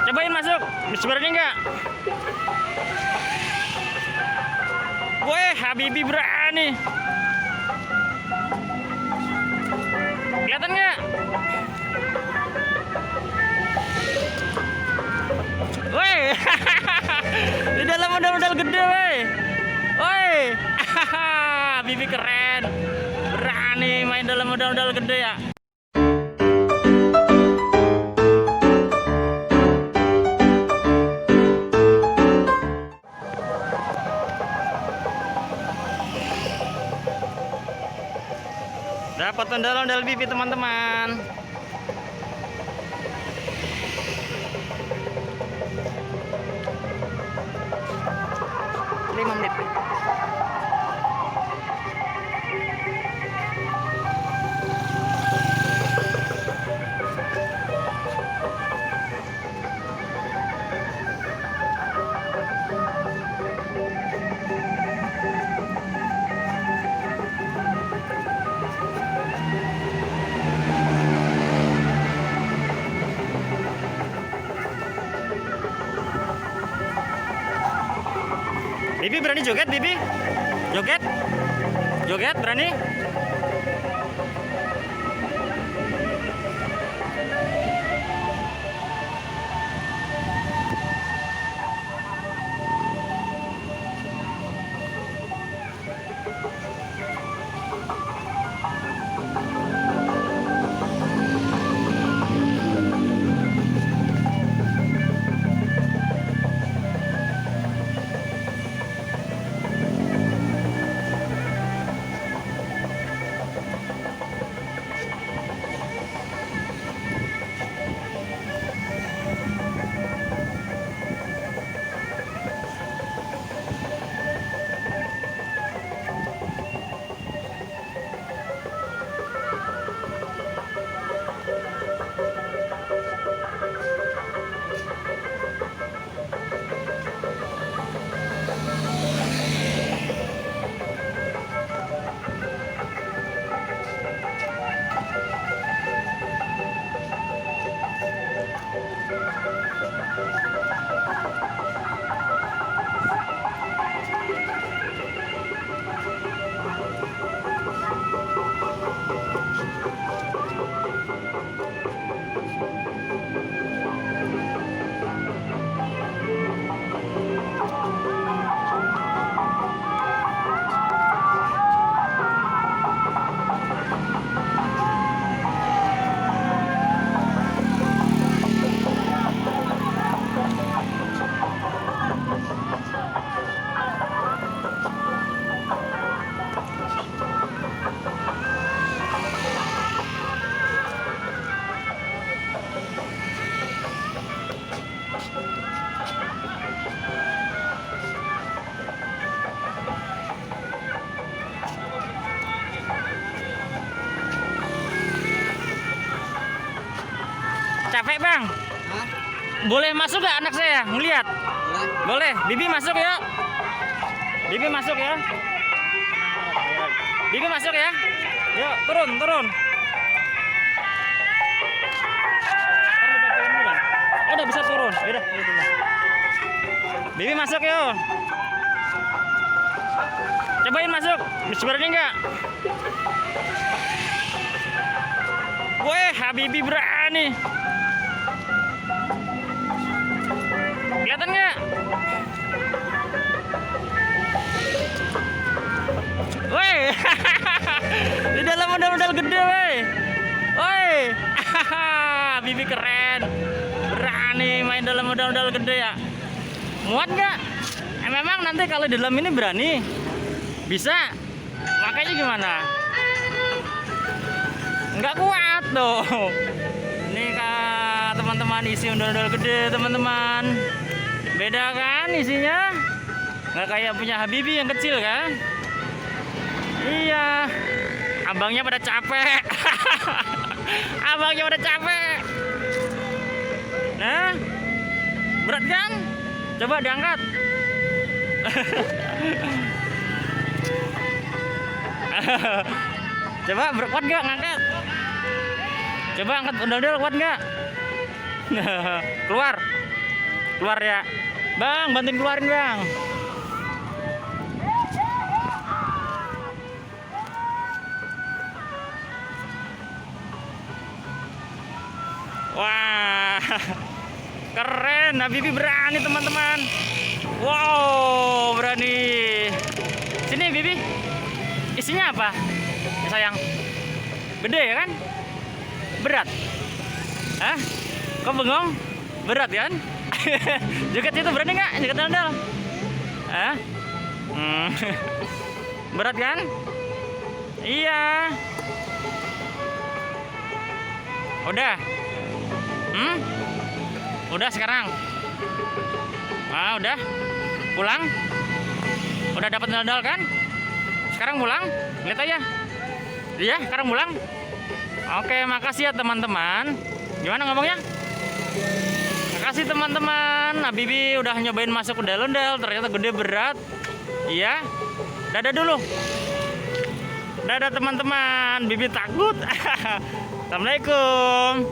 Cobain masuk, bisa berani nggak? Weh, Habibi berani. Kelihatan nggak? Weh, di dalam modal-modal gede, weh. Woi, Habibi keren. Berani main dalam modal-modal gede ya. Dapat ondel-ondel Bibi, teman-teman. Lima menit. Bibi berani joget, Bibi? Joget? Joget berani? Capek, Bang? Hah? Boleh masuk gak anak saya ngeliat? Boleh. Bibi masuk ya. Bibi masuk ya. Bibi masuk ya. Yuk, turun, turun. Oh, udah bisa turun. Yaudah, Bibi masuk yuk. Cobain masuk. Bisa berani nggak? Weh, Habibi berani. Kelihatan nggak? Woi, di dalam modal-modal gede, woi. Woi, Bibi keren. Berani main dalam modal-modal gede ya. Muat nggak? Memang nanti kalau di dalam ini berani. Bisa. Makanya gimana? Nggak kuat tuh. Ini kak teman-teman isi ondel-ondel gede, teman-teman. Beda kan isinya? Nggak kayak punya Habibi yang kecil kan? Iya. Abangnya pada capek. Abangnya pada capek. Nah, berat kan? Coba diangkat. Coba kuat nggak ngangkat? Coba angkat ondel-ondel kuat nggak? Keluar. Keluar ya. Bang, bantuin keluarin, Bang. Wah, keren. Habibi berani, teman-teman. Wow, berani. Sini, Bibi. Isinya apa? Ya, sayang. Gede ya kan? Berat. Hah? Kok bengong? Berat kan? Joget itu berani nggak? Joget ondel? Hah? Berat kan? Iya. Udah. Udah sekarang. Udah. Pulang. Udah dapat ondel kan? Sekarang pulang. Lihat aja. Iya, sekarang pulang. Oke, makasih ya teman-teman. Gimana ngomongnya? Makasih teman-teman. Habibi udah nyobain masuk ondel-ondel, ternyata gede berat. Iya. Dadah dulu. Dadah teman-teman. Bibi takut. Assalamualaikum.